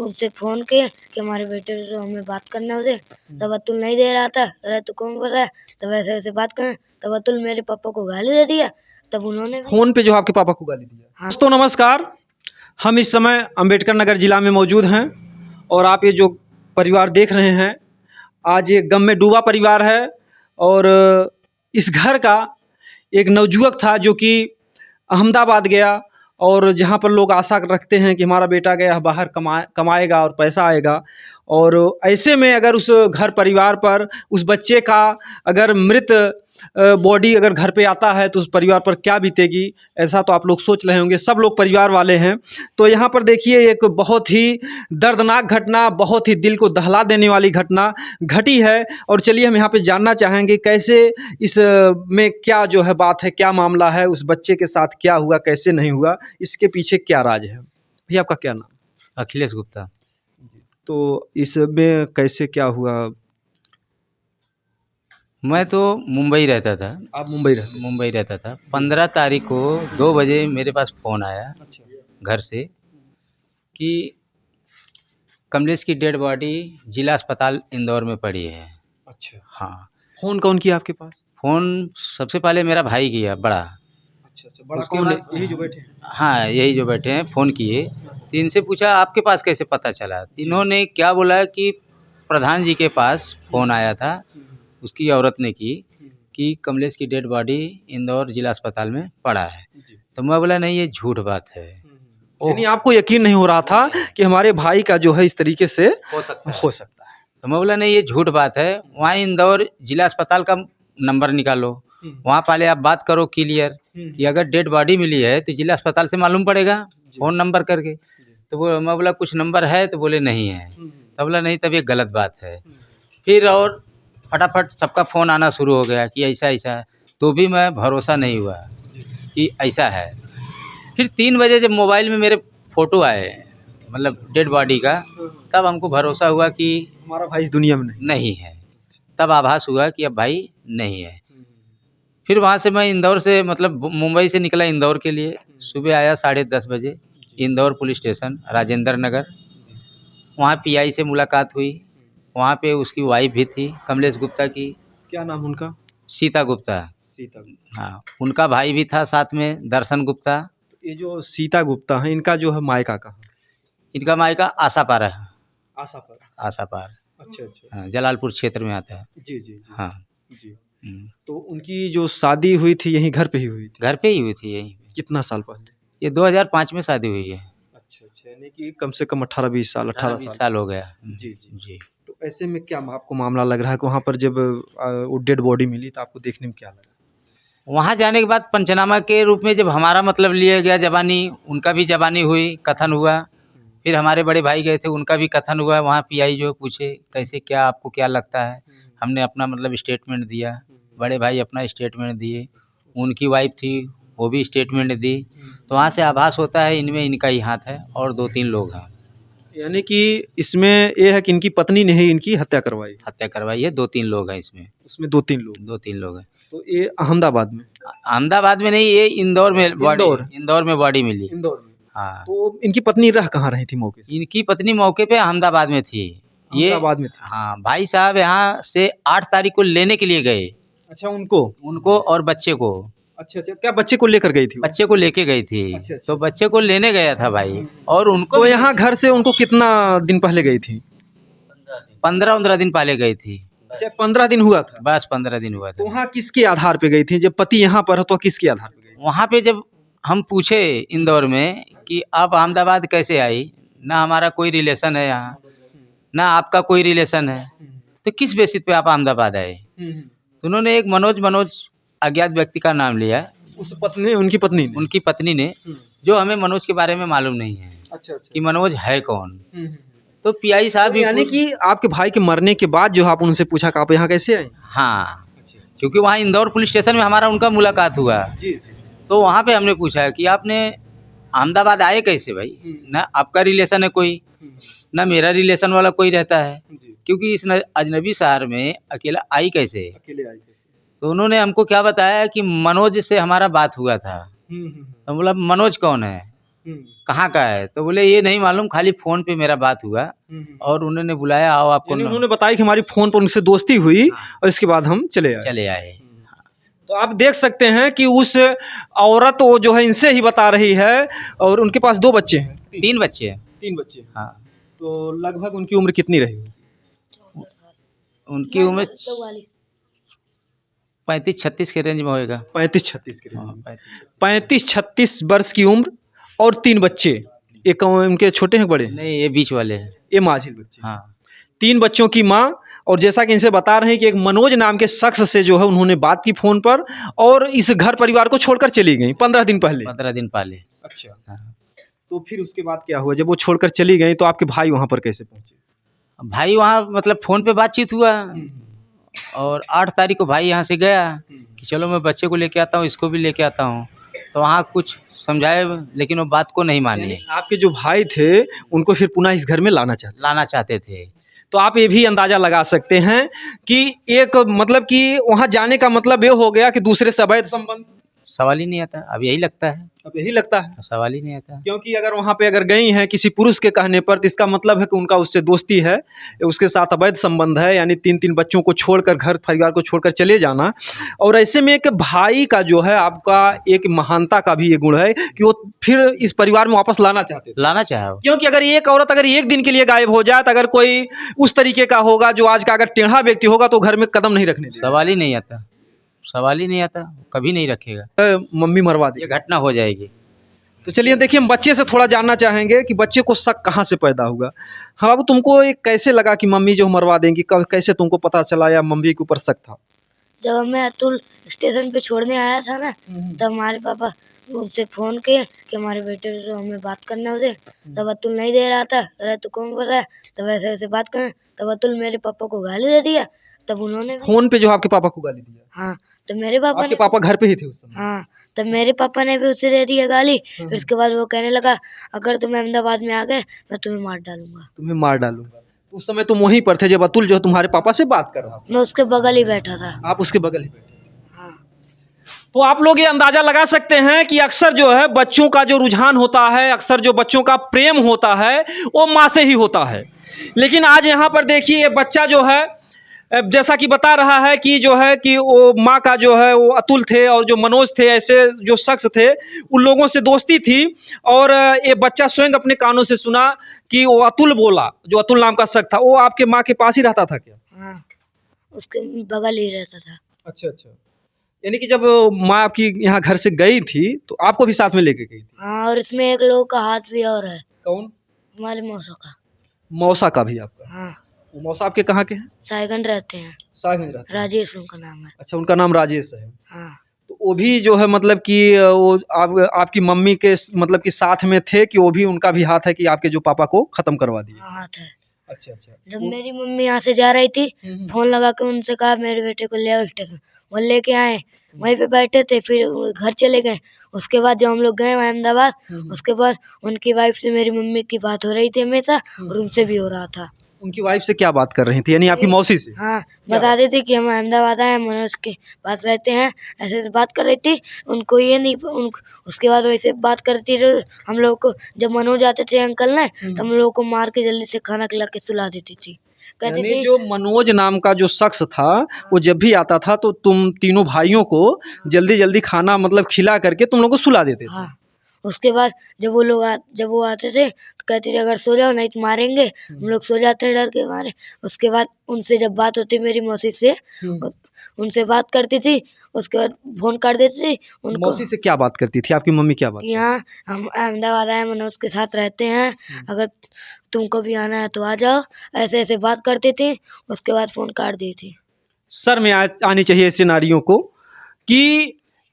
उससे फ़ोन किए कि हमारे बेटे से हमें बात करना है उसे। तब अतुल नहीं दे रहा था, कह रहा तू कौन बोल रहा है, तब ऐसे-ऐसे बात करें। तब अतुल मेरे पापा को गाली दे दिया। तब उन्होंने फ़ोन पे जो आपके पापा को गाली दिया। हाँ। दोस्तों नमस्कार, हम इस समय अंबेडकर नगर ज़िला में मौजूद हैं और आप ये जो परिवार देख रहे हैं, आज ये गम में डूबा परिवार है। और इस घर का एक नवजुवक था जो कि अहमदाबाद गया और जहाँ पर लोग आशा रखते हैं कि हमारा बेटा गया बाहर कमाएगा और पैसा आएगा। और ऐसे में अगर उस घर परिवार पर उस बच्चे का अगर मृत बॉडी अगर घर पे आता है तो उस परिवार पर क्या बीतेगी, ऐसा तो आप लोग सोच रहे होंगे। सब लोग परिवार वाले हैं। तो यहाँ पर देखिए एक बहुत ही दर्दनाक घटना, बहुत ही दिल को दहला देने वाली घटना घटी है। और चलिए हम यहाँ पे जानना चाहेंगे कैसे इस में क्या जो है बात है, क्या मामला है, उस बच्चे के साथ क्या हुआ, कैसे नहीं हुआ, इसके पीछे क्या राज है। भैया आपका क्या नाम? अखिलेश गुप्ता। तो इसमें कैसे क्या हुआ? मैं तो मुंबई रहता था। आप मुंबई रहता था। 15 तारीख को 2 बजे मेरे पास फ़ोन आया अच्छा। घर से कि कमलेश की डेड बॉडी जिला अस्पताल इंदौर में पड़ी है। अच्छा। हाँ। फ़ोन कौन किया आपके पास? फ़ोन सबसे पहले मेरा भाई किया, बड़ा। अच्छा, बड़ा उसके कौन है? बाद यही जो बैठे हैं? हाँ, यही जो बैठे हैं फ़ोन किए। तो इनसे पूछा आपके पास कैसे पता चला? इन्होंने क्या बोला कि प्रधान जी के पास फ़ोन आया था, उसकी औरत ने की कि कमलेश की डेड बॉडी इंदौर जिला अस्पताल में पड़ा है। तो मैं बोला नहीं, ये झूठ बात है। यानी आपको यकीन नहीं हो रहा था कि हमारे भाई का जो है इस तरीके से हो सकता है। तो मैं बोला नहीं, ये झूठ बात है। वहाँ इंदौर जिला अस्पताल का नंबर निकालो, वहाँ पहले आप बात करो क्लियर कि अगर डेड बॉडी मिली है तो जिला अस्पताल से मालूम पड़ेगा फ़ोन नंबर करके। तो वो मैं बोला कुछ नंबर है, तो बोले नहीं है। तो बोला नहीं, तब ये गलत बात है। फिर और फटाफट सबका फ़ोन आना शुरू हो गया कि ऐसा ऐसा, तो भी मैं भरोसा नहीं हुआ कि ऐसा है। फिर 3 बजे जब मोबाइल में मेरे फ़ोटो आए, मतलब डेड बॉडी का, तब हमको भरोसा हुआ कि हमारा भाई इस दुनिया में नहीं है। तब आभास हुआ कि अब भाई नहीं है। फिर वहाँ से मैं इंदौर से मतलब मुंबई से निकला इंदौर के लिए। सुबह आया 10:30 बजे इंदौर पुलिस स्टेशन राजेंद्र नगर। वहाँ पीआई से मुलाकात हुई। वहाँ पे उसकी वाइफ भी थी, कमलेश गुप्ता की। क्या नाम उनका? सीता गुप्ता। हाँ, उनका भाई भी था साथ में, दर्शन गुप्ता। ये जो सीता गुप्ता है, इनका जो है मायका कहाँ? इनका मायका आसापार है। आसापार। अच्छा। हाँ, जलालपुर क्षेत्र में आता है। जी। हाँ जी। तो उनकी जो शादी हुई थी यहीं घर पे ही हुई थी? घर पे ही हुई थी यहीं। कितना साल पहले? ये 2005 में शादी हुई है। अच्छा, यानी कि कम से कम 18-20 साल, 18 साल हो गया। जी। तो ऐसे में क्या आपको मामला लग रहा है कि वहाँ पर जब वो डेड बॉडी मिली तो आपको देखने में क्या लगा? वहाँ जाने के बाद पंचनामा के रूप में जब हमारा मतलब लिया गया ज़बानी, उनका भी ज़बानी हुई, कथन हुआ। फिर हमारे बड़े भाई गए थे, उनका भी कथन हुआ। वहाँ पीआई जो पूछे कैसे क्या आपको क्या लगता है, हमने अपना मतलब स्टेटमेंट दिया। बड़े भाई अपना स्टेटमेंट दिए, उनकी वाइफ थी वो भी स्टेटमेंट दी। तो वहाँ से आभास होता है इनमें इनका ही हाथ है और 2-3 लोग हैं। यानी कि इसमें ये है कि इनकी पत्नी ने ही इनकी हत्या करवाई है। 2-3 लोग हैं इसमें। उसमें 2-3 लोग हैं। तो ये अहमदाबाद में नहीं, ये इंदौर में बॉडी मिली। इंदौर में। हाँ। तो इनकी पत्नी रह कहाँ रही थी मौके से? इनकी पत्नी मौके पे अहमदाबाद में थी। अहमदाबाद में थी। हाँ, भाई साहब यहाँ से 8 तारीख को लेने के लिए गए। अच्छा, उनको और बच्चे को। अच्छा, क्या बच्चे को लेकर गई थी? बच्चे को लेके गई थी। अच्छा। तो बच्चे को लेने गया था भाई, और उनको तो यहाँ घर से उनको कितना दिन पहले गई थी? 15-15 दिन पहले गई थी। अच्छा, 15 दिन हुआ था? बस 15 दिन हुआ था। तो वहाँ किसके आधार पे गई थी? जब पति यहाँ पर हो तो किसके आधार पे गई? वहाँ पे जब हम पूछे इंदौर में कि आप अहमदाबाद कैसे आई, ना हमारा कोई रिलेशन है यहाँ, ना आपका कोई रिलेशन है, तो किस बेसिस पे आप अहमदाबाद आए? तो उन्होंने एक मनोज अज्ञात व्यक्ति का नाम लिया। उनकी पत्नी ने, जो हमें मनोज के बारे में मालूम नहीं है। अच्छा। कि मनोज है कौन। तो पीआई साहब तो यानी कि आपके भाई के मरने के बाद जो आप उनसे पूछा कि आप यहाँ कैसे आए? हाँ, क्योंकि वहाँ इंदौर पुलिस स्टेशन में हमारा उनका मुलाकात हुआ। जी। तो वहाँ पे हमने पूछा कि आपने अहमदाबाद आए कैसे भाई? ना आपका रिलेशन है कोई, ना मेरा रिलेशन वाला कोई रहता है, क्योंकि इस अजनबी शहर में अकेले आई कैसे? तो उन्होंने हमको क्या बताया कि मनोज से हमारा बात हुआ था। तो बोला मनोज कौन है? कहाँ का है, तो बोले ये नहीं मालूम, खाली फोन पे मेरा बात हुआ और उन्होंने बुलाया, आओ आपको यानी उन्होंने बताया कि हमारी फोन पर उनसे दोस्ती हुई और इसके बाद हम चले आए। चले आए। तो आप देख सकते हैं कि उस औरत वो जो है इनसे ही बता रही है, और उनके पास 2 बच्चे हैं। 3 बच्चे हैं। 3 बच्चे। हाँ, तो लगभग उनकी उम्र कितनी रही? उनकी उम्र 35-36 के रेंज में होएगा। 35-36 के। हाँ, 35-36 वर्ष की उम्र और 3 बच्चे। एक उनके छोटे हैं बड़े? नहीं, ये बीच वाले हैं। ये माझी बच्चे। हाँ, 3 बच्चों की माँ, और जैसा कि इनसे बता रहे हैं कि एक मनोज नाम के शख्स से जो है उन्होंने बात की फ़ोन पर, और इस घर परिवार को छोड़कर चली गई 15 दिन पहले। 15 दिन पहले। अच्छा। हाँ। तो फिर उसके बाद क्या हुआ? जब वो छोड़कर चली गई तो आपके भाई वहाँ पर कैसे पहुँचे? भाई वहाँ मतलब फ़ोन पे बातचीत हुआ, और 8 तारीख को भाई यहाँ से गया कि चलो मैं बच्चे को लेके आता हूँ, इसको भी लेके आता हूँ। तो वहाँ कुछ समझाए, लेकिन वो बात को नहीं मानी। आपके जो भाई थे उनको फिर पुनः इस घर में लाना चाहते थे। तो आप ये भी अंदाज़ा लगा सकते हैं कि एक मतलब कि वहाँ जाने का मतलब ये हो गया कि दूसरे से अवैध संबंध। सवाल ही नहीं आता, अब यही लगता है, अब यही लगता है, सवाल ही नहीं आता। क्योंकि अगर वहाँ पे अगर गई हैं किसी पुरुष के कहने पर, तो इसका मतलब है कि उनका उससे दोस्ती है, उसके साथ अवैध संबंध है, यानी 3-3 बच्चों को छोड़कर, घर परिवार को छोड़कर चले जाना। और ऐसे में एक भाई का जो है आपका एक महानता का भी ये गुण है कि वो फिर इस परिवार में वापस लाना चाहते थे। लाना चाहे, क्योंकि अगर एक औरत अगर 1 दिन के लिए गायब हो जाए, तो अगर कोई उस तरीके का होगा जो आज का अगर टेढ़ा व्यक्ति होगा तो घर में कदम नहीं रखने देगा। सवाल ही नहीं आता, सवाल ही नहीं आता, कभी नहीं रखेगा। मम्मी मरवा दी, ये घटना हो जाएगी। तो चलिए देखिए, हम बच्चे से थोड़ा जानना चाहेंगे कि बच्चे को शक कहाँ से पैदा हुआ। हाँ बाबू, तुमको ये कैसे लगा कि मम्मी जो मरवा देंगी, कब कैसे तुमको पता चला या मम्मी के ऊपर शक था? जब मैं अतुल स्टेशन पे छोड़ने आया था ना, तब हमारे पापा मुझसे फ़ोन किए कि हमारे बेटे से हमें बात करना उसे। तब अतुल नहीं दे रहा था, अरे तो कौन कर रहा है, तब ऐसे ऐसे बात करें। तब अतुल मेरे पापा को गाली दे दिया। तब उन्होंने फोन पे जो आपके पापा को गाली दिया? हाँ, तो मेरे पापा आपके ने, पापा घर पे ही थे उस समय? हाँ, तब मेरे पापा ने भी उसे दे दिया गाली। फिर उसके बाद वो कहने लगा, अगर तुम अहमदाबाद में आ गए मैं तुम्हें मार डालूंगा। तुम्हें मार डालूंगा। तो उस समय तुम वहीं पर थे जब अतुल जो है तुम्हारे पापा से बात कर रहा था? मैं उसके बगल ही बैठा था। आप उसके बगल ही बैठे? हाँ। तो आप लोग ये अंदाजा लगा सकते हैं कि अक्सर जो है बच्चों का जो रुझान होता है, अक्सर जो बच्चों का प्रेम होता है, वो माँ से ही होता है। लेकिन आज यहाँ पर देखिए, ये बच्चा जो है जैसा कि बता रहा है कि जो है कि वो माँ का जो है वो अतुल थे, और जो मनोज थे, ऐसे जो शख्स थे, उन लोगों से दोस्ती थी। और ये बच्चा स्वयं अपने कानों से सुना कि वो अतुल बोला, जो अतुल नाम का शख्स था, वो आपके माँ के पास ही रहता था क्या? हाँ, उसके बगल ही रहता था। अच्छा अच्छा, यानी कि जब माँ आपकी यहाँ घर से गई थी तो आपको भी साथ में लेके गई थी? हाँ, और इसमें एक लोग का हाथ भी और है। कौन? हमारे मौसा का। मौसा का भी आपका? हाँ, वो मौसा आपके कहाँ के हैं? साइगन रहते हैं। सागंज रहते हैं। राजेश उनका नाम है। अच्छा, उनका नाम राजेश है। हाँ, तो वो भी जो है मतलब कि वो आपकी मम्मी के मतलब कि साथ में थे, कि वो भी उनका भी हाथ है कि आपके जो पापा को खत्म करवा दिए? हाँ, हाथ है। अच्छा अच्छा। जब मेरी मम्मी यहाँ से जा रही थी, फोन लगा के उनसे कहा मेरे बेटे को ले आओ स्टेशन। वो लेके आए, वहीं पे बैठे थे, फिर वो घर चले गए। उसके बाद जब हम लोग गए अहमदाबाद, उसके बाद उनकी वाइफ से मेरी मम्मी की बात हो रही थी हमेशा, और उनसे भी हो रहा था। उनकी वाइफ से क्या बात कर रही थी, यानी आपकी मौसी से? हाँ, बता रही थी कि हम अहमदाबाद आए, मनोज के पास रहते हैं, ऐसे ऐसे बात कर रही थी। उनको ये नहीं उसके बाद वैसे बात करती रही। हम लोग को जब मनोज आते थे अंकल ने, तो हम लोग को मार के जल्दी से खाना खिला के सुला देती थी। कहती यानी थी जो मनोज नाम का जो शख्स था, वो जब भी आता था तो तुम तीनों भाइयों को जल्दी जल्दी खाना मतलब खिला करके तुम लोग को सुला देते थे? हाँ, उसके बाद जब वो आते थे तो कहती थी अगर सो जाओ नहीं तो मारेंगे। हम लोग सो जाते हैं डर के मारे। उसके बाद उनसे जब बात होती मेरी मौसी से, उनसे बात करती थी। उसके बाद फोन कर देती थी उनको। मौसी से क्या बात करती थी आपकी मम्मी? क्या बात? यहाँ हम अहमदाबाद आए, मनोज के साथ रहते हैं, अगर तुमको भी आना है तो आ जाओ, ऐसे ऐसे बात करती थी। उसके बाद फ़ोन काट दी थी। सर में आनी चाहिए ऐसे नारियों को कि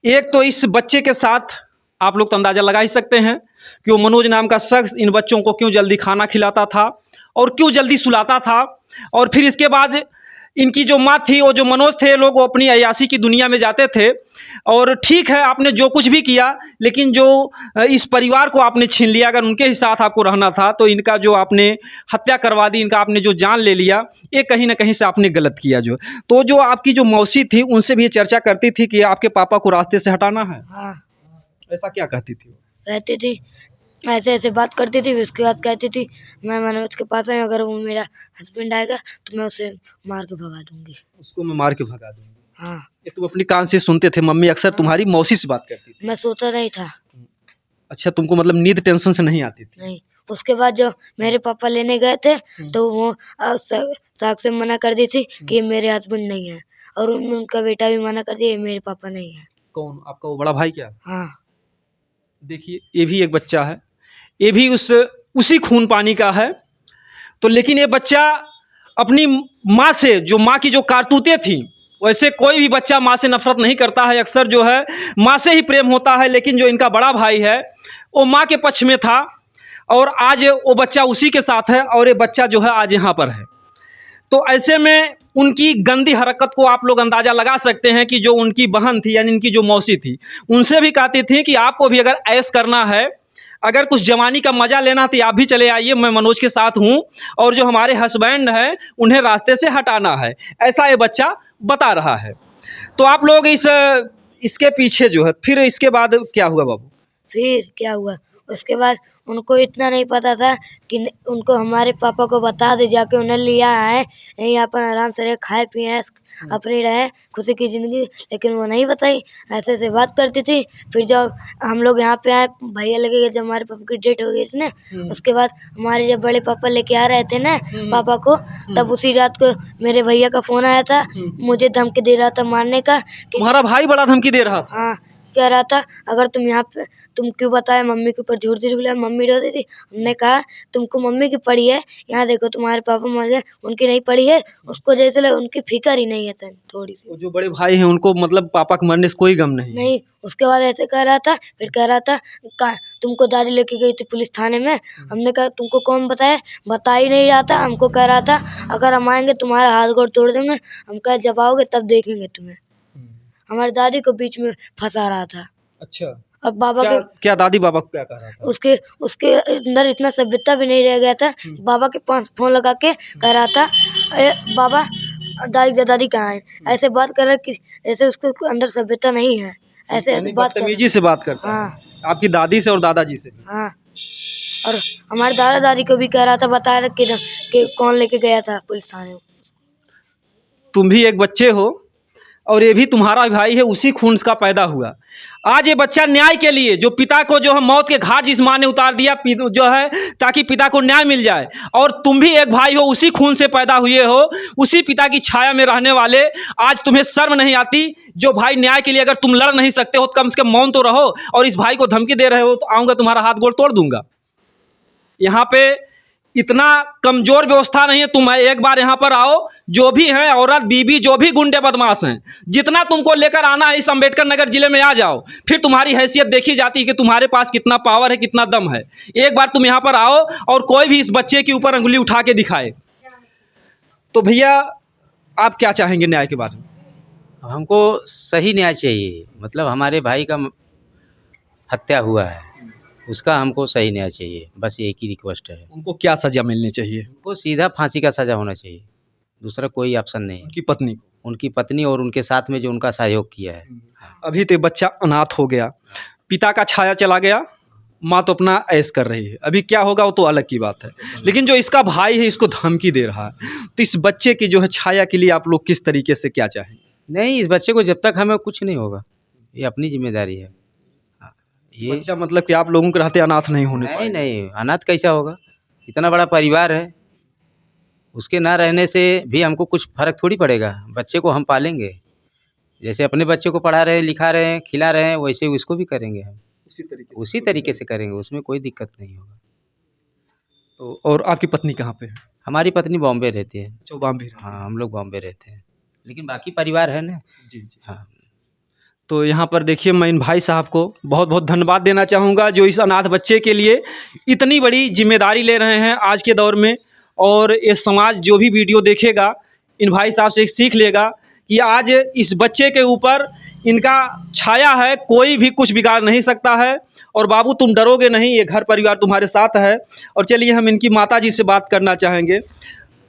एक तो इस बच्चे के साथ आप लोग तो अंदाज़ा लगा ही सकते हैं कि वो मनोज नाम का शख्स इन बच्चों को क्यों जल्दी खाना खिलाता था और क्यों जल्दी सुलाता था। और फिर इसके बाद इनकी जो माँ थी, वो जो मनोज थे, लोग वो अपनी अय्याशी की दुनिया में जाते थे। और ठीक है, आपने जो कुछ भी किया, लेकिन जो इस परिवार को आपने छीन लिया, अगर उनके ही साथ आपको रहना था तो इनका जो आपने हत्या करवा दी, इनका आपने जो जान ले लिया, ये कहीं ना कहीं से आपने गलत किया। तो जो आपकी जो मौसी थी, उनसे भी ये चर्चा करती थी कि आपके पापा को रास्ते से हटाना है। हाँ, ऐसा क्या कहती थी? कहती थी ऐसे ऐसे बात करती थी। उसके बाद कहती थी मैं मनोज के पास आई, अगर वो मेरा हस्बैंड आएगा तो मैं उसे मार के भगा दूंगी। उसको मैं मार के भगा दूंगी। हाँ, ये तुम अपनी कान से सुनते थे, मम्मी अक्सर तुम्हारी मौसी से बात करती थी। मैं सोता नहीं था। अच्छा, तुमको मतलब नींद टेंशन से नहीं आती थी? नहीं। उसके बाद जब मेरे पापा लेने गए थे तो वो साख से मना कर दी थी कि ये मेरे हस्बैंड नहीं है, और उनका बेटा भी मना कर दिया ये मेरे पापा नहीं है। कौन, आपका वो बड़ा भाई क्या? हाँ। देखिए, ये भी एक बच्चा है, ये भी उसी खून पानी का है। तो लेकिन ये बच्चा अपनी माँ से, जो माँ की जो कारतूतें थी, वैसे कोई भी बच्चा माँ से नफरत नहीं करता है, अक्सर जो है माँ से ही प्रेम होता है। लेकिन जो इनका बड़ा भाई है वो माँ के पक्ष में था, और आज वो बच्चा उसी के साथ है, और ये बच्चा जो है आज यहाँ पर है। तो ऐसे में उनकी गंदी हरकत को आप लोग अंदाज़ा लगा सकते हैं कि जो उनकी बहन थी, यानी इनकी जो मौसी थी, उनसे भी कहती थी कि आपको भी अगर ऐश करना है, अगर कुछ जवानी का मज़ा लेना है तो आप भी चले आइए, मैं मनोज के साथ हूँ, और जो हमारे हस्बैंड हैं उन्हें रास्ते से हटाना है, ऐसा ये बच्चा बता रहा है। तो आप लोग इसके पीछे जो है, फिर इसके बाद क्या हुआ बाबू? फिर क्या हुआ, उसके बाद उनको इतना नहीं पता था कि उनको हमारे पापा को बता दे, जाके उन्हें लिया आए, यहीं अपन आराम से रहे, खाए पिए, अपनी रहे खुशी की ज़िंदगी। लेकिन वो नहीं बताई, ऐसे ऐसे बात करती थी। फिर जब हम लोग यहाँ पे आए, भैया लगेगा, जब हमारे पापा की डेथ हो गई थी ना, उसके बाद हमारे जब बड़े पापा लेके आ रहे थे ना पापा को, तब उसी रात को मेरे भैया का फ़ोन आया था, मुझे धमकी दे रहा था मारने का। तुम्हारा भाई बड़ा धमकी दे रहा था? हाँ, कह रहा था अगर तुम यहाँ पे, तुम क्यों बताया, मम्मी के ऊपर झूठ बोला, मम्मी रोती थी। हमने कहा तुमको मम्मी की पड़ी है, यहाँ देखो तुम्हारे पापा मर गए, उनकी नहीं पड़ी है। उसको जैसे लगे उनकी फिक्र ही नहीं है थोड़ी सी। वो जो बड़े भाई हैं उनको मतलब पापा के मरने से कोई गम नहीं? नहीं। उसके बाद ऐसे कह रहा था, फिर कह रहा था तुमको दादी लेके गई थी पुलिस थाने में। हमने कहा तुमको कौन बताया, बता ही नहीं रहा था। हमको कह रहा था अगर हम आएंगे तुम्हारा हाथ गोड़ तोड़ देंगे। हम कहा जब आओगे तब देखेंगे तुम्हें। हमारी दादी को बीच में फंसा रहा था। अच्छा। और बाबा क्या दादी बाबा को क्या कह रहा था? उसके अंदर इतना सभ्यता भी नहीं रह गया था। बाबा के पास फोन लगा के कह रहा था बाबा दादी कहाँ है, ऐसे बात कर रहा कि ऐसे उसके अंदर सभ्यता नहीं है, ऐसे ऐसे बात बदतमीजी से बात करता है। हाँ। आपकी दादी से और दादाजी से? हाँ। और हमारे दादा दादी को भी कह रहा था, बता रहा कि कौन लेके गया था पुलिस थाने में। तुम भी एक बच्चे हो और ये भी तुम्हारा भाई है, उसी खून का पैदा हुआ। आज ये बच्चा न्याय के लिए, जो पिता को जो है मौत के घाट जिस माँ ने उतार दिया जो है, ताकि पिता को न्याय मिल जाए, और तुम भी एक भाई हो, उसी खून से पैदा हुए हो, उसी पिता की छाया में रहने वाले। आज तुम्हें शर्म नहीं आती? जो भाई न्याय के लिए अगर तुम लड़ नहीं सकते हो तो कम से कम मौन तो रहो। और इस भाई को धमकी दे रहे हो तो आऊँगा तुम्हारा हाथ गोड़ तोड़ दूंगा। यहाँ पे इतना कमजोर व्यवस्था नहीं है। तुम एक बार यहाँ पर आओ, जो भी हैं औरत बीबी, जो भी गुंडे बदमाश हैं, जितना तुमको लेकर आना है इस अम्बेडकर नगर जिले में आ जाओ। फिर तुम्हारी हैसियत देखी जाती है कि तुम्हारे पास कितना पावर है, कितना दम है। एक बार तुम यहाँ पर आओ और कोई भी इस बच्चे के ऊपर अंगुली उठा के दिखाए। तो भैया आप क्या चाहेंगे न्याय के बारे में? हमको सही न्याय चाहिए। मतलब हमारे भाई का हत्या हुआ है, उसका हमको सही न्याय चाहिए, बस एक ही रिक्वेस्ट है। उनको क्या सजा मिलनी चाहिए? उनको सीधा फांसी का सज़ा होना चाहिए, दूसरा कोई ऑप्शन नहीं। उनकी पत्नी और उनके साथ में जो उनका सहयोग किया है। अभी तो बच्चा अनाथ हो गया, पिता का छाया चला गया, माँ तो अपना ऐश कर रही है। अभी क्या होगा वो तो अलग की बात है, लेकिन जो इसका भाई है इसको धमकी दे रहा है। तो इस बच्चे की जो है छाया के लिए आप लोग किस तरीके से क्या चाहेंगे? नहीं, इस बच्चे को जब तक हमें कुछ नहीं होगा, ये अपनी जिम्मेदारी है। ये बच्चा मतलब कि आप लोगों के रहते अनाथ नहीं होने पाएगा? नहीं, अनाथ कैसा होगा, इतना बड़ा परिवार है, उसके ना रहने से भी हमको कुछ फर्क थोड़ी पड़ेगा। बच्चे को हम पालेंगे, जैसे अपने बच्चे को पढ़ा रहे हैं, लिखा रहे हैं, खिला रहे हैं, वैसे उसको भी करेंगे हम, उसी तरीके से करेंगे, उसमें कोई दिक्कत नहीं होगा। तो और आपकी पत्नी कहाँ पे है? हमारी पत्नी बॉम्बे रहती है। अच्छा, बॉम्बे? हाँ, हम लोग बॉम्बे रहते हैं, लेकिन बाकी परिवार है ना। जी। हाँ। तो यहाँ पर देखिए, मैं इन भाई साहब को बहुत बहुत धन्यवाद देना चाहूँगा, जो इस अनाथ बच्चे के लिए इतनी बड़ी जिम्मेदारी ले रहे हैं आज के दौर में। और ये समाज जो भी वीडियो देखेगा, इन भाई साहब से सीख लेगा कि आज इस बच्चे के ऊपर इनका छाया है, कोई भी कुछ बिगाड़ नहीं सकता है। और बाबू तुम डरोगे नहीं, ये घर परिवार तुम्हारे साथ है। और चलिए हम इनकी माता जी से बात करना चाहेंगे।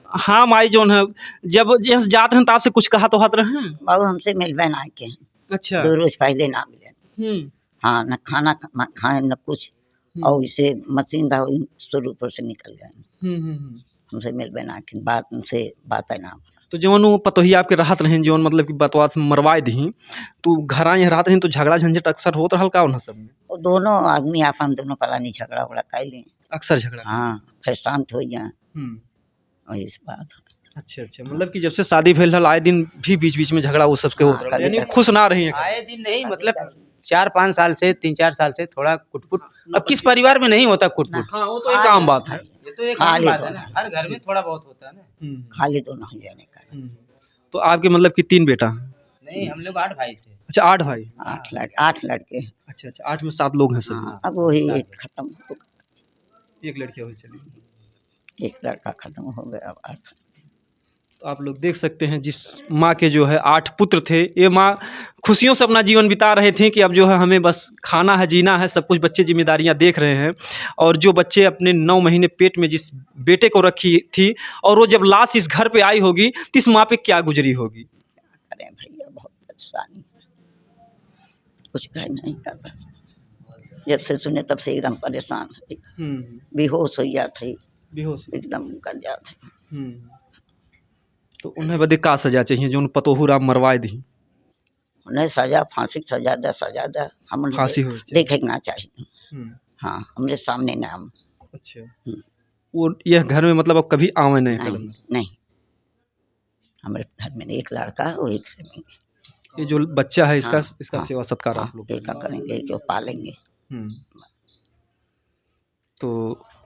हाँ माई जोन है, जब जात हैं तो आपसे कुछ कहा तो हाथ रहे हैं? बाबू हमसे मिलबे ना के हैं। अच्छा। 2 रोज पहले ना मिले। हम्म। हाँ, न खाना ना खाए न कुछ, और इसे मशीन था शुरू पर से निकल गए हमसे मिल बना के बात उनसे बात है ना। तो जवन वो पतोहिया आपके राहत रहे जवन मतलब कि बतवा से मरवाए दी तो घर यहाँ राहत रही तो झगड़ा झंझट अक्सर होत रहल का उन सब में? वो दोनों आदमी आपन दोनों पलानी झगड़ा उगड़ा कैले। अक्सर झगड़ा? हाँ फिर शांत हो जाए वही इस बात। अच्छा अच्छा, मतलब कि जब से शादी भेल रहल आए दिन भी बीच बीच में झगड़ा वो सबके होत रहल, यानी खुश ना रही है? आए दिन नहीं, मतलब 4-5 साल से 3-4 साल से थोड़ा कुटपुट। अब किस परिवार में नहीं होता कुटपुट? हाँ वो तो एक आम बात है, ये तो एक आम बात है ना, हर घर में थोड़ा बहुत होता है ना। खाली दोनों हो जाने का। तो आपके मतलब कि 3 बेटा हैं? नहीं, हम लोग 8 भाई थे। अच्छा 8 भाई? 8 लड़के। अच्छा अच्छा, 8 में 7 लोग हैं सब। हाँ, अब वही एक खत्म हो गया, एक लड़की हुई चली, एक लड़का खत्म हो गया, अब 8। तो आप लोग देख सकते हैं जिस माँ के जो है 8 पुत्र थे, ये माँ खुशियों से अपना जीवन बिता रहे थे कि अब जो है हमें बस खाना है, जीना है, सब कुछ बच्चे जिम्मेदारियाँ देख रहे हैं। और जो बच्चे अपने 9 महीने पेट में जिस बेटे को रखी थी और वो जब लाश इस घर पे आई होगी तो इस माँ पे क्या गुजरी होगी? अरे भैया बहुत परेशानी, कुछ कह नहीं कर, जब से सुने तब से एकदम परेशान है, बेहोश हो जाते, बेहोश एकदम कर जाते। तो उन्हें बदे का सजा चाहिए जो उन पतोहू राम मरवाए दी? उन्हें सजा, फांसी की सजा दे, सजा दे, हम फांसी हो देखे ना चाहिए। हाँ हमारे सामने ना हम। अच्छा, वो यह घर में मतलब अब कभी आवे नहीं? नहीं, हमारे घर में एक लड़का है, वो एक से नहीं। ये जो बच्चा है इसका हाँ, इसका सेवा सत्कार आप लोग करेंगे, क्यों पालेंगे। तो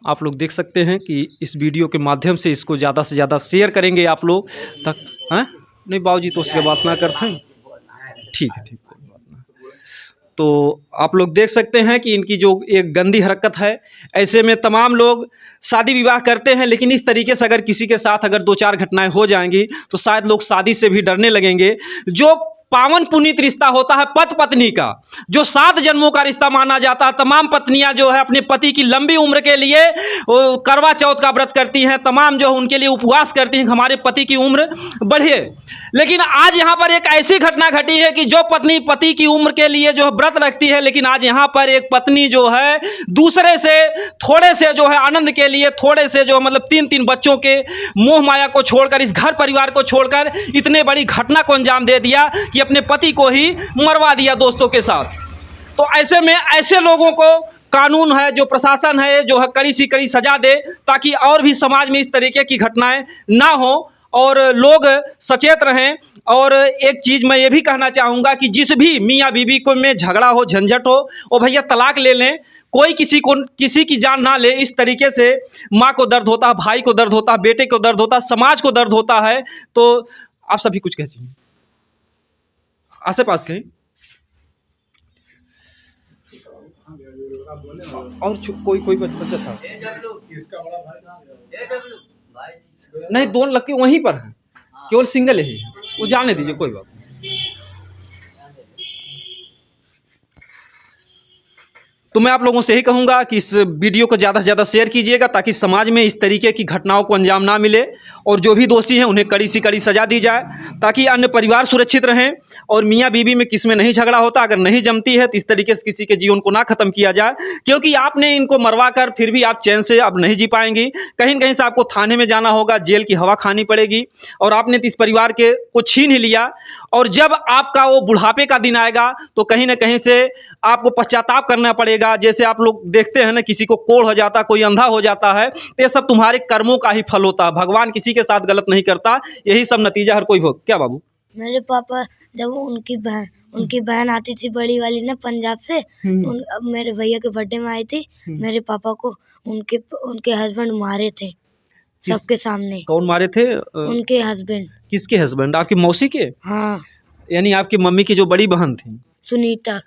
आप लोग देख सकते हैं कि इस वीडियो के माध्यम से इसको ज़्यादा से ज़्यादा शेयर करेंगे आप लोग तक। हैं नहीं बाबूजी तो उसके बात ना करते हैं, ठीक है, ठीक है, कोई बात ना। तो आप लोग देख सकते हैं कि इनकी जो एक गंदी हरकत है, ऐसे में तमाम लोग शादी विवाह करते हैं, लेकिन इस तरीके से अगर किसी के साथ अगर 2-4 घटनाएं हो जाएंगी तो शायद लोग शादी से भी डरने लगेंगे। जो पावन पुनीत रिश्ता होता है पति पत्नी का, जो 7 जन्मों का रिश्ता माना जाता है, तमाम पत्नियां जो है अपने पति की लंबी उम्र के लिए करवा चौथ का व्रत करती हैं, तमाम जो है उनके लिए उपवास करती हैं हमारे पति की उम्र बढ़े। लेकिन आज यहाँ पर एक ऐसी घटना घटी है कि जो पत्नी पति की उम्र के लिए जो है व्रत रखती है, लेकिन आज यहाँ पर एक पत्नी जो है दूसरे से थोड़े से जो है आनंद के लिए, थोड़े से जो मतलब 3-3 बच्चों के मोह माया को छोड़कर, इस घर परिवार को छोड़कर इतने बड़ी घटना को अंजाम दे दिया कि अपने पति को ही मरवा दिया दोस्तों के साथ। तो ऐसे में ऐसे लोगों को कानून है, जो प्रशासन है, जो है कड़ी से कड़ी सजा दे, ताकि और भी समाज में इस तरीके की घटनाएं ना हो और लोग सचेत रहें। और एक चीज़ मैं ये भी कहना चाहूँगा कि जिस भी मियाँ बीवी को में झगड़ा हो, झंझट हो, वो भैया तलाक ले लें, कोई किसी की जान ना ले। इस तरीके से माँ को दर्द होता है, भाई को दर्द होता है, बेटे को दर्द होता है, समाज को दर्द होता है। तो आप सभी कुछ कहते हैं आसे पास कहीं और कोई बच्चा था नहीं, 2 लड़के वहीं पर हैं, केवल सिंगल ही है, वो जाने दीजिए, कोई बात नहीं। तो मैं आप लोगों से यही कहूँगा कि इस वीडियो को ज़्यादा से ज़्यादा शेयर कीजिएगा ताकि समाज में इस तरीके की घटनाओं को अंजाम ना मिले और जो भी दोषी हैं उन्हें कड़ी से कड़ी सज़ा दी जाए, ताकि अन्य परिवार सुरक्षित रहें और मियाँ बीवी में किस में नहीं झगड़ा होता। अगर नहीं जमती है तो इस तरीके से किसी के जीवन को ना ख़त्म किया जाए, क्योंकि आपने इनको मरवा कर फिर भी आप चैन से अब नहीं जी पाएंगी। कहीं न कहीं से आपको थाने में जाना होगा, जेल की हवा खानी पड़ेगी और आपने तो इस परिवार के को छीन ही लिया। और जब आपका वो बुढ़ापे का दिन आएगा तो कहीं ना कहीं से आपको पश्चाताप करना पड़ेगा। जैसे आप लोग देखते हैं ना, किसी को कोढ़ हो जाता, कोई अंधा हो जाता है, तो ये सब तुम्हारे कर्मों का ही फल होता है। भगवान किसी के साथ गलत नहीं करता, यही सब नतीजा हर कोई भोग। क्या बाबू? मेरे पापा जब उनकी बहन आती थी बड़ी वाली ना पंजाब से, अब मेरे भैया के बर्थडे में आई थी, मेरे पापा को उनके हस्बैंड मारे थे सबके सामने। कौन मारे थे? उनके हस्बैंड। किसके हस्बैंड? आपकी मौसी के? हाँ, यानी आपकी मम्मी की जो बड़ी बहन थी सुनीता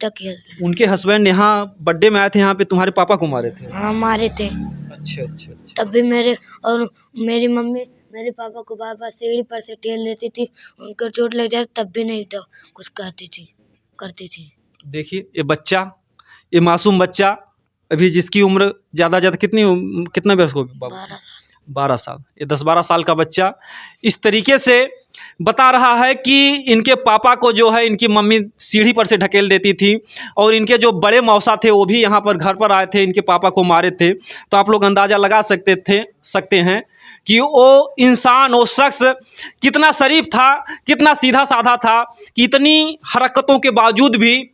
की हस्बैंड। उनके हस्बैंड यहाँ बर्थडे में आए थे, यहाँ पे तुम्हारे पापा को मारे थे? हाँ मारे थे। अच्छा अच्छा अच्छा। तब भी मेरी मम्मी मेरे पापा को बार बार सीढ़ी पर से टेल लेती थी, उनको चोट लग जाए तब भी नहीं तो कुछ करती थी। देखिए ये बच्चा, ये मासूम बच्चा अभी जिसकी उम्र ज़्यादा कितना वर्ष होगी? 12 साल। 12 साल। ये 10-12 साल का बच्चा इस तरीके से बता रहा है कि इनके पापा को जो है इनकी मम्मी सीढ़ी पर से ढकेल देती थी और इनके जो बड़े मौसा थे वो भी यहाँ पर घर पर आए थे, इनके पापा को मारे थे। तो आप लोग अंदाज़ा लगा सकते हैं कि वो इंसान, वो शख्स कितना शरीफ था, कितना सीधा साधा था कि इतनी हरकतों के बावजूद भी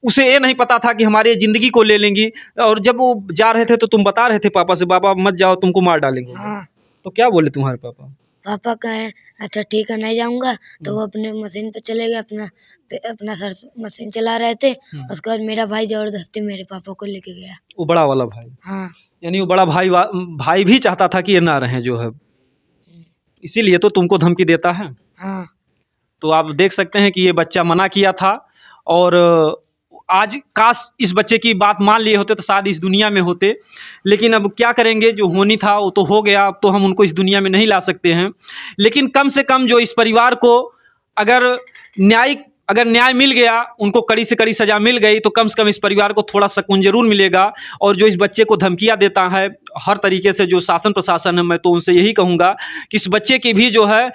उसे ये नहीं पता था कि हमारी ज़िंदगी को ले लेंगी। और जब वो जा रहे थे तो तुम बता रहे थे पापा से, पापा मत जाओ, तुमको मार डालेंगे। हाँ। तो क्या बोले तुम्हारे पापा? पापा कहे अच्छा ठीक है नहीं जाऊंगा। तो वो अपने मशीन पे चले गए, अपना सर मशीन चला रहे थे। उसके बाद मेरा भाई जबरदस्ती मेरे पापा को लेके गया। वो बड़ा वाला भाई? हाँ। यानी वो बड़ा भाई भी चाहता था कि ये ना रहें जो है, इसीलिए तो तुमको धमकी देता है। हाँ। तो आप देख सकते हैं कि ये बच्चा मना किया था और आज काश इस बच्चे की बात मान लिए होते तो शायद इस दुनिया में होते, लेकिन अब क्या करेंगे, जो होनी था वो तो हो गया। अब तो हम उनको इस दुनिया में नहीं ला सकते हैं, लेकिन कम से कम जो इस परिवार को अगर न्याय मिल गया, उनको कड़ी से कड़ी सज़ा मिल गई, तो कम से कम इस परिवार को थोड़ा सुकून ज़रूर मिलेगा। और जो इस बच्चे को धमकियाँ देता है हर तरीके से, जो शासन प्रशासन है, मैं तो उनसे यही कहूँगा कि इस बच्चे की भी जो है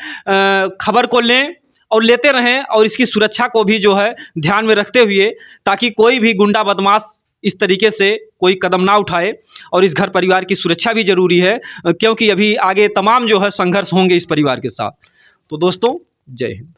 खबर को लें और लेते रहें, और इसकी सुरक्षा को भी जो है ध्यान में रखते हुए, ताकि कोई भी गुंडा बदमाश इस तरीके से कोई कदम ना उठाए। और इस घर परिवार की सुरक्षा भी ज़रूरी है, क्योंकि अभी आगे तमाम जो है संघर्ष होंगे इस परिवार के साथ। तो दोस्तों, जय हिंद।